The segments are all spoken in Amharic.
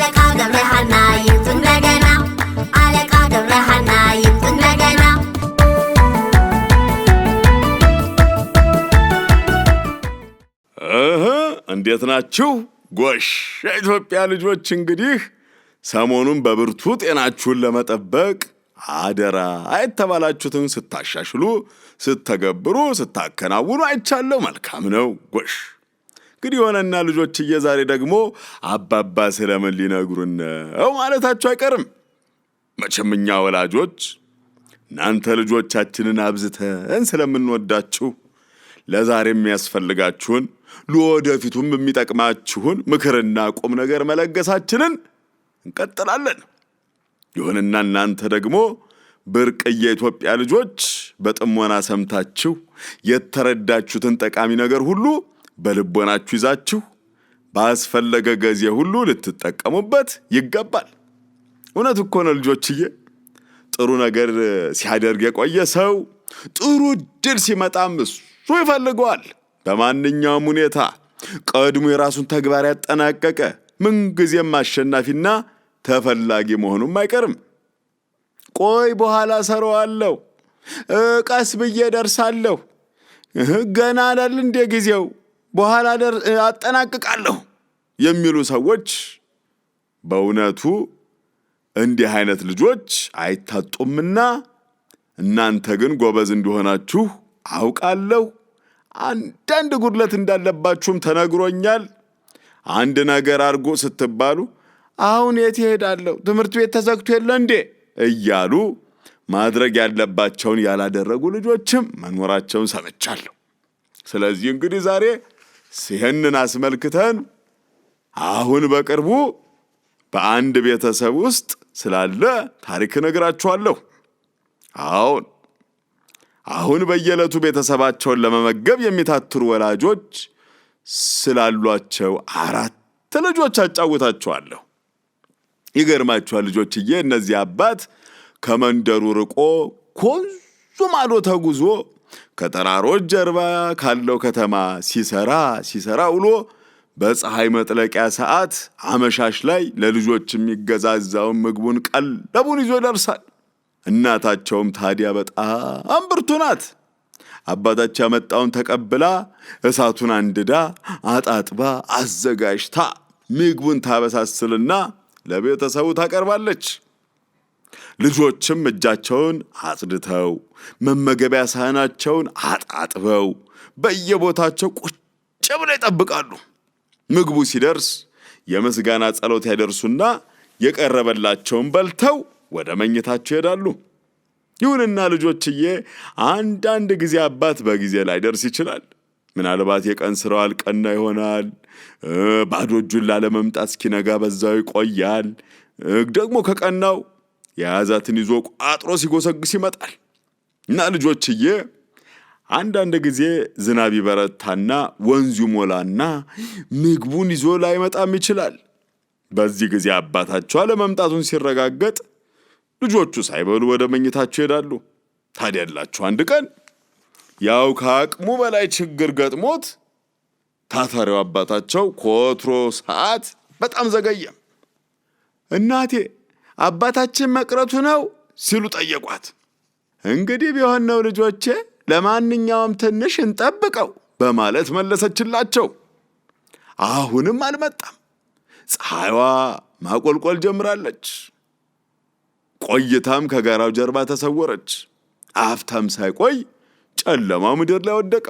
አለቃ ገብረሃና ይምጡ እንደገና አለቃ ገብረሃና ይምጡ እንደገና እንዴት ናችሁ? ጎሽ የኢትዮጵያ ልጆች እንግዲህ ሰሞኑን በብርቱ ጤናችሁን ለመጠበቅ አደራ አይተባላችሁትን ስታሻሽሉ ስተገብሩ ስታከናውኑ አይቻለሁ። መልካም ነው። ጎሽ እንግዲህ ሆነና ልጆችዬ ዛሬ ደግሞ አባባ ስለምን ሊነግሩን ነው ማለታችሁ አይቀርም። መቼም እኛ ወላጆች እናንተ ልጆቻችንን አብዝተን ስለምንወዳችሁ ለዛሬ የሚያስፈልጋችሁን ለወደፊቱም የሚጠቅማችሁን ምክርና ቁም ነገር መለገሳችንን እንቀጥላለን። ይሁንና እናንተ ደግሞ ብርቅዬ የኢትዮጵያ ልጆች በጥሞና ሰምታችሁ የተረዳችሁትን ጠቃሚ ነገር ሁሉ በልቦናችሁ ይዛችሁ ባስፈለገ ጊዜ ሁሉ ልትጠቀሙበት ይገባል። እውነት እኮ ነው ልጆችዬ። ጥሩ ነገር ሲያደርግ የቆየ ሰው ጥሩ ድል ሲመጣም እሱ ይፈልገዋል። በማንኛውም ሁኔታ ቀድሞ የራሱን ተግባር ያጠናቀቀ ምንጊዜም አሸናፊና ተፈላጊ መሆኑም አይቀርም። ቆይ በኋላ ሰራዋለሁ፣ ቀስ ብዬ ደርሳለሁ፣ ገና አይደል እንደ ጊዜው በኋላ አጠናቅቃለሁ የሚሉ ሰዎች በእውነቱ እንዲህ አይነት ልጆች አይታጡምና እናንተ ግን ጎበዝ እንደሆናችሁ አውቃለሁ። አንዳንድ ጉድለት እንዳለባችሁም ተነግሮኛል። አንድ ነገር አድርጎ ስትባሉ አሁን የት እሄዳለሁ ትምህርት ቤት ተዘግቶ የለ እንዴ እያሉ ማድረግ ያለባቸውን ያላደረጉ ልጆችም መኖራቸውን ሰምቻለሁ። ስለዚህ እንግዲህ ዛሬ ይህንን አስመልክተን አሁን በቅርቡ በአንድ ቤተሰብ ውስጥ ስላለ ታሪክ እነግራችኋለሁ። አሁን በየዕለቱ ቤተሰባቸውን ለመመገብ የሚታትሩ ወላጆች ስላሏቸው 4 ልጆች አጫውታችኋለሁ። ይገርማችኋል ልጆችዬ፣ እነዚህ አባት ከመንደሩ ርቆ ኮንዙ ማዶ ተጉዞ ከተራሮች ጀርባ ካለው ከተማ ሲሰራ ውሎ በፀሐይ መጥለቂያ ሰዓት አመሻሽ ላይ ለልጆች የሚገዛዛውን ምግቡን ቀለቡን ይዞ ይደርሳል። እናታቸውም ታዲያ በጣም ብርቱ ናት። አባታቸው ያመጣውን ተቀብላ እሳቱን አንድዳ አጣጥባ አዘጋጅታ ምግቡን ታበሳስልና ለቤተሰቡ ታቀርባለች። ልጆችም እጃቸውን አጽድተው መመገቢያ ሳህናቸውን አጣጥበው በየቦታቸው ቁጭ ብለው ይጠብቃሉ። ምግቡ ሲደርስ የምስጋና ጸሎት ያደርሱና የቀረበላቸውን በልተው ወደ መኝታቸው ይሄዳሉ። ይሁንና ልጆችዬ አንዳንድ ጊዜ አባት በጊዜ ላይ ደርስ ይችላል። ምናልባት የቀን ስራው አልቀና ይሆናል። ባዶ እጁን ላለመምጣት እስኪነጋ በዛው ይቆያል። ደግሞ ከቀናው የያዛትን ይዞ ቋጥሮ ሲጎሰግስ ይመጣል እና ልጆችዬ አንዳንድ ጊዜ ዝናብ ይበረታና ወንዙ ይሞላና ምግቡን ይዞ ላይመጣም ይችላል። በዚህ ጊዜ አባታቸው አለመምጣቱን ሲረጋገጥ ልጆቹ ሳይበሉ ወደ መኝታቸው ይሄዳሉ። ታዲያ ያላችሁ አንድ ቀን ያው ከአቅሙ በላይ ችግር ገጥሞት ታታሪው አባታቸው ከወትሮ ሰዓት በጣም ዘገየ። እናቴ አባታችን መቅረቱ ነው ሲሉ ጠየቋት። እንግዲህ ቢሆን ነው ልጆቼ፣ ለማንኛውም ትንሽ እንጠብቀው በማለት መለሰችላቸው። አሁንም አልመጣም። ፀሐይዋ ማቆልቆል ጀምራለች። ቆይታም ከጋራው ጀርባ ተሰወረች። አፍታም ሳይቆይ ጨለማው ምድር ላይ ወደቀ።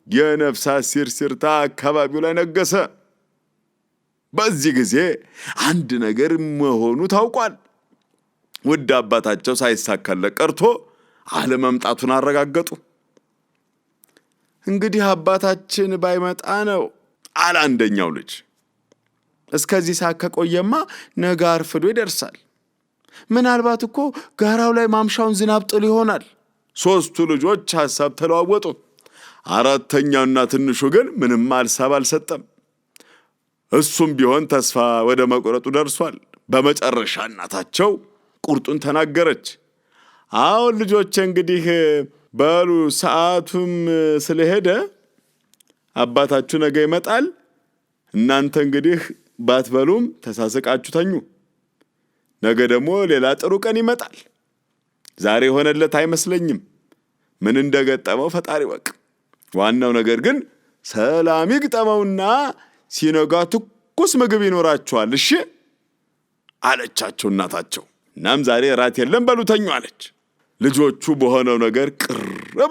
የነፍሳት ሲርሲርታ አካባቢው ላይ ነገሰ። በዚህ ጊዜ አንድ ነገር መሆኑ ታውቋል። ውድ አባታቸው ሳይሳካለት ቀርቶ አለመምጣቱን አረጋገጡ። እንግዲህ አባታችን ባይመጣ ነው አለ አንደኛው ልጅ። እስከዚህ ሰዓት ከቆየማ ነገ አርፍዶ ይደርሳል። ምናልባት እኮ ጋራው ላይ ማምሻውን ዝናብ ጥሎ ይሆናል። 3ቱ ልጆች ሐሳብ ተለዋወጡ። አራተኛውና ትንሹ ግን ምንም ሐሳብ አልሰጠም። እሱም ቢሆን ተስፋ ወደ መቁረጡ ደርሷል። በመጨረሻ እናታቸው ቁርጡን ተናገረች። አሁን ልጆቼ እንግዲህ በሉ ሰዓቱም ስለሄደ አባታችሁ ነገ ይመጣል። እናንተ እንግዲህ ባትበሉም ተሳስቃችሁ ተኙ። ነገ ደግሞ ሌላ ጥሩ ቀን ይመጣል። ዛሬ የሆነለት አይመስለኝም። ምን እንደገጠመው ፈጣሪ ወቅ። ዋናው ነገር ግን ሰላም ይግጠመውና ሲነጋ ትኩስ ምግብ ይኖራቸዋል። እሺ አለቻቸው እናታቸው። እናም ዛሬ ራት የለም በሉ ተኙ አለች። ልጆቹ በሆነው ነገር ቅር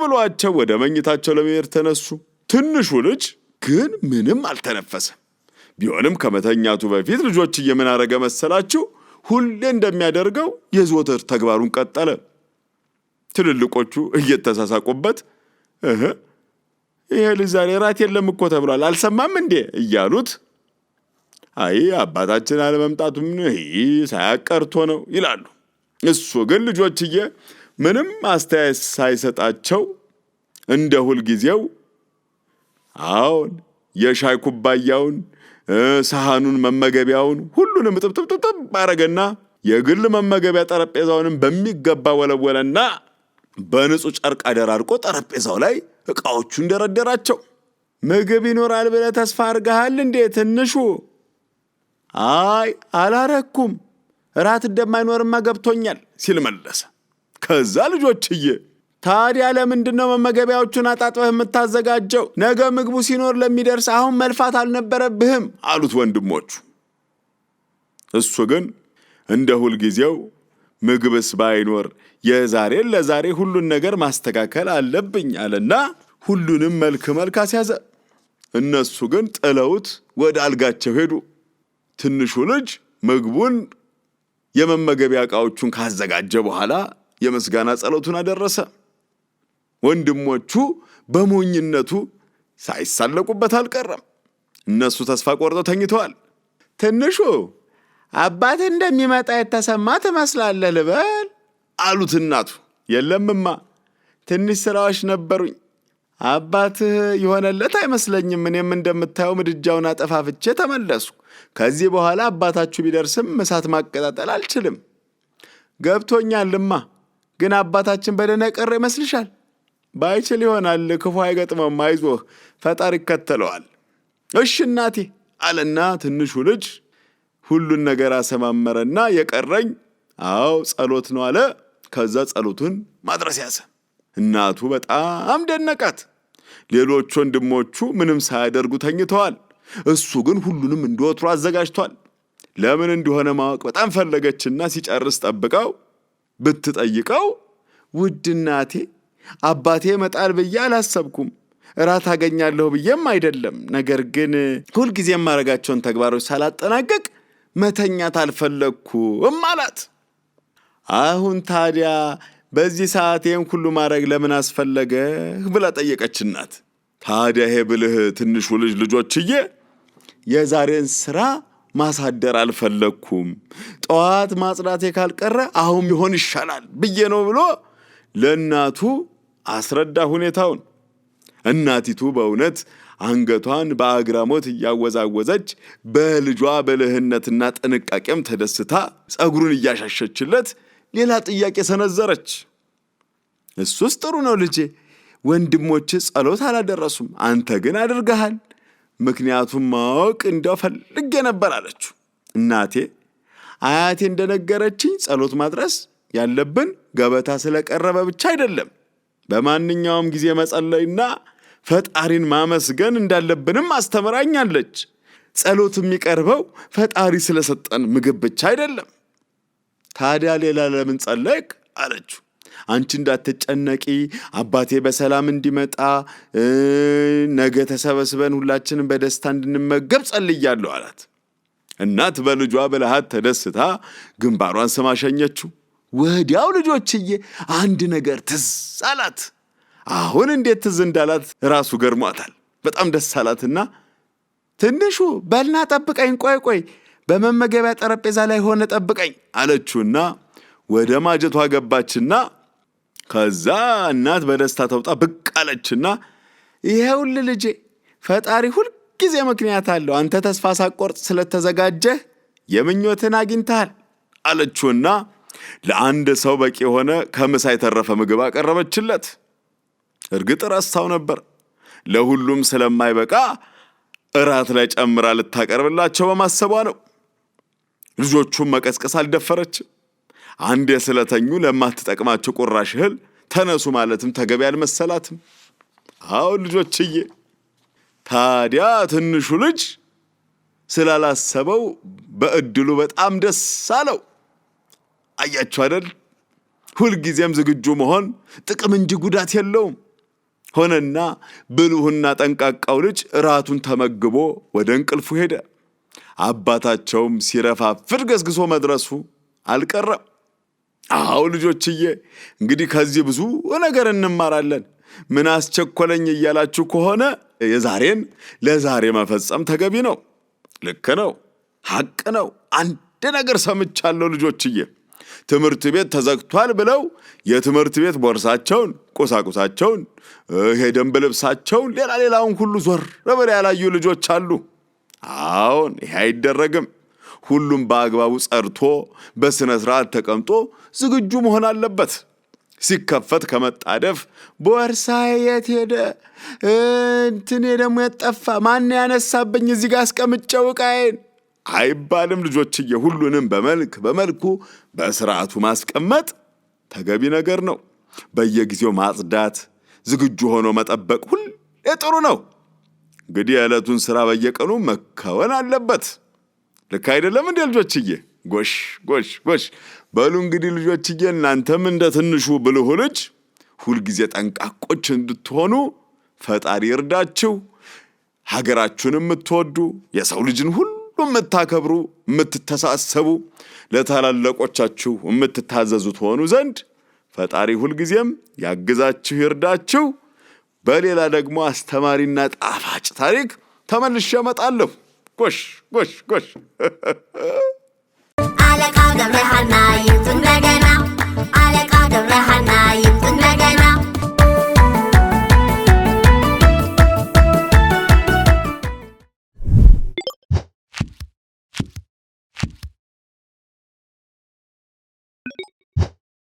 ብሏቸው ወደ መኝታቸው ለመሄድ ተነሱ። ትንሹ ልጅ ግን ምንም አልተነፈሰም። ቢሆንም ከመተኛቱ በፊት ልጆችዬ ምን አረገ መሰላችሁ? ሁሌ እንደሚያደርገው የዘወትር ተግባሩን ቀጠለ። ትልልቆቹ እየተሳሳቁበት ይሄ ልጅ ዛሬ ራት የለም እኮ ተብሏል አልሰማም እንዴ እያሉት፣ አይ አባታችን አለመምጣቱም ሳያቀርቶ ነው ይላሉ። እሱ ግን ልጆችዬ ምንም አስተያየት ሳይሰጣቸው እንደ ሁልጊዜው አሁን የሻይ ኩባያውን፣ ሳህኑን፣ መመገቢያውን ሁሉንም ጥብጥብጥብ ባረገና የግል መመገቢያ ጠረጴዛውንም በሚገባ ወለወለና በንጹህ ጨርቅ አደራርቆ ጠረጴዛው ላይ ዕቃዎቹን ደረደራቸው። ምግብ ይኖራል ብለህ ተስፋ አድርገሃል እንዴ ትንሹ? አይ አላረኩም፣ ራት እንደማይኖርማ ገብቶኛል ሲል መለሰ። ከዛ ልጆችዬ ታዲያ ለምንድነው መመገቢያዎቹን አጣጥበህ የምታዘጋጀው? ነገ ምግቡ ሲኖር ለሚደርስ አሁን መልፋት አልነበረብህም አሉት ወንድሞቹ። እሱ ግን እንደ ሁልጊዜው ምግብስ ባይኖር የዛሬን ለዛሬ ሁሉን ነገር ማስተካከል አለብኝ አለና ሁሉንም መልክ አስያዘ። እነሱ ግን ጥለውት ወደ አልጋቸው ሄዱ። ትንሹ ልጅ ምግቡን፣ የመመገቢያ ዕቃዎቹን ካዘጋጀ በኋላ የምስጋና ጸሎቱን አደረሰ። ወንድሞቹ በሞኝነቱ ሳይሳለቁበት አልቀረም። እነሱ ተስፋ ቆርጠው ተኝተዋል። ትንሹ አባትህ እንደሚመጣ የተሰማ ትመስላለህ ልበል አሉት እናቱ። የለምማ ትንሽ ስራዎች ነበሩኝ። አባትህ የሆነለት አይመስለኝም። እኔም እንደምታየው ምድጃውን አጠፋፍቼ ተመለስኩ። ከዚህ በኋላ አባታችሁ ቢደርስም እሳት ማቀጣጠል አልችልም። ገብቶኛልማ። ግን አባታችን በደህና የቀረ ይመስልሻል? ባይችል ይሆናል፣ ክፉ አይገጥመውም። አይዞህ፣ ፈጣሪ ይከተለዋል። እሺ እናቴ አለና ትንሹ ልጅ ሁሉን ነገር አሰማመረና የቀረኝ ጸሎት ነው አለ። ከዛ ጸሎቱን ማድረስ ያዘ። እናቱ በጣም ደነቃት። ሌሎች ወንድሞቹ ምንም ሳያደርጉ ተኝተዋል። እሱ ግን ሁሉንም እንደወትሮ አዘጋጅቷል። ለምን እንደሆነ ማወቅ በጣም ፈለገችና ሲጨርስ ጠብቀው ብትጠይቀው፣ ውድ እናቴ አባቴ መጣል ብዬ አላሰብኩም፣ እራት አገኛለሁ ብዬም አይደለም። ነገር ግን ሁልጊዜ የማረጋቸውን ተግባሮች ሳላጠናቀቅ መተኛት አልፈለግኩም አላት። አሁን ታዲያ በዚህ ሰዓት ይህን ሁሉ ማድረግ ለምን አስፈለገህ ብላ ጠየቀች እናት። ታዲያ ይሄ ብልህ ትንሹ ልጅ ልጆችዬ የዛሬን ስራ ማሳደር አልፈለግኩም፣ ጠዋት ማጽዳቴ ካልቀረ አሁን ቢሆን ይሻላል ብዬ ነው ብሎ ለእናቱ አስረዳ ሁኔታውን። እናቲቱ በእውነት አንገቷን በአግራሞት እያወዛወዘች በልጇ ብልህነትና ጥንቃቄም ተደስታ ጸጉሩን እያሻሸችለት ሌላ ጥያቄ ሰነዘረች። እሱስ ጥሩ ነው ልጄ፣ ወንድሞች ጸሎት አላደረሱም፣ አንተ ግን አድርገሃል። ምክንያቱም ማወቅ እንዲያው ፈልጌ ነበር አለችው። እናቴ አያቴ እንደነገረችኝ ጸሎት ማድረስ ያለብን ገበታ ስለቀረበ ብቻ አይደለም፣ በማንኛውም ጊዜ መጸለይና ፈጣሪን ማመስገን እንዳለብንም አስተምራኛለች። ጸሎት የሚቀርበው ፈጣሪ ስለሰጠን ምግብ ብቻ አይደለም። ታዲያ ሌላ ለምን ጸለይክ አለችው። አንቺ እንዳትጨነቂ፣ አባቴ በሰላም እንዲመጣ፣ ነገ ተሰበስበን ሁላችንም በደስታ እንድንመገብ ጸልያለሁ አላት። እናት በልጇ ብልሃት ተደስታ ግንባሯን ስማ ሸኘችው። ወዲያው ልጆችዬ አንድ ነገር ትዝ አላት። አሁን እንዴት ትዝ እንዳላት ራሱ ገርሟታል። በጣም ደስ አላትና ትንሹ በልና ጠብቀኝ፣ ቆይ በመመገቢያ ጠረጴዛ ላይ ሆነ ጠብቀኝ አለችውና ወደ ማጀቷ ገባችና ከዛ እናት በደስታ ተውጣ ብቅ አለችና ይሄውልህ ልጄ ፈጣሪ ሁልጊዜ ምክንያት አለው፣ አንተ ተስፋ ሳትቆርጥ ስለተዘጋጀህ የምኞትን አግኝተሃል አለችውና ለአንድ ሰው በቂ የሆነ ከምሳ የተረፈ ምግብ አቀረበችለት። እርግጥ ረሳው ነበር። ለሁሉም ስለማይበቃ እራት ላይ ጨምራ ልታቀርብላቸው በማሰቧ ነው። ልጆቹን መቀስቀስ አልደፈረችም። አንዴ ስለተኙ ለማትጠቅማቸው ቁራሽ እህል ተነሱ ማለትም ተገቢ አልመሰላትም። አዎ ልጆችዬ፣ ታዲያ ትንሹ ልጅ ስላላሰበው በእድሉ በጣም ደስ አለው። አያችሁ አይደል? ሁልጊዜም ዝግጁ መሆን ጥቅም እንጂ ጉዳት የለውም። ሆነና ብልሁና ጠንቃቃው ልጅ እራቱን ተመግቦ ወደ እንቅልፉ ሄደ። አባታቸውም ሲረፋፍድ ገስግሶ መድረሱ አልቀረም። አዎ ልጆችዬ፣ እንግዲህ ከዚህ ብዙ ነገር እንማራለን። ምን አስቸኮለኝ እያላችሁ ከሆነ የዛሬን ለዛሬ መፈጸም ተገቢ ነው። ልክ ነው፣ ሐቅ ነው። አንድ ነገር ሰምቻለሁ ልጆችዬ። ትምህርት ቤት ተዘግቷል ብለው የትምህርት ቤት ቦርሳቸውን፣ ቁሳቁሳቸውን፣ የደንብ ልብሳቸውን፣ ሌላውን ሁሉ ዞር ብለው ያላዩ ልጆች አሉ። አዎን፣ ይሄ አይደረግም። ሁሉም በአግባቡ ጸድቶ በስነ ስርዓት ተቀምጦ ዝግጁ መሆን አለበት። ሲከፈት ከመጣደፍ ቦርሳዬ የት ሄደ? እንትኔ ደግሞ የጠፋ ማን ያነሳብኝ? እዚህ ጋር አስቀምጬው ዕቃዬን አይባልም ልጆችዬ። ሁሉንም በመልኩ በስርዓቱ ማስቀመጥ ተገቢ ነገር ነው። በየጊዜው ማጽዳት፣ ዝግጁ ሆኖ መጠበቅ ሁሌ ጥሩ ነው። እንግዲህ የዕለቱን ሥራ በየቀኑ መከወን አለበት። ልክ አይደለም እንዴ ልጆችዬ? ጎሽ ጎሽ ጎሽ በሉ እንግዲህ ልጆችዬ፣ እናንተም እንደ ትንሹ ብልሁ ልጅ ሁልጊዜ ጠንቃቆች እንድትሆኑ ፈጣሪ ይርዳችሁ። ሀገራችሁን የምትወዱ፣ የሰው ልጅን ሁሉ የምታከብሩ፣ የምትተሳሰቡ፣ ለታላላቆቻችሁ የምትታዘዙ ትሆኑ ዘንድ ፈጣሪ ሁልጊዜም ያግዛችሁ፣ ይርዳችሁ። በሌላ ደግሞ አስተማሪና ጣፋጭ ታሪክ ተመልሼ እመጣለሁ። ጎሽ ጎሽ ጎሽ አለቃ ገብረ ሐና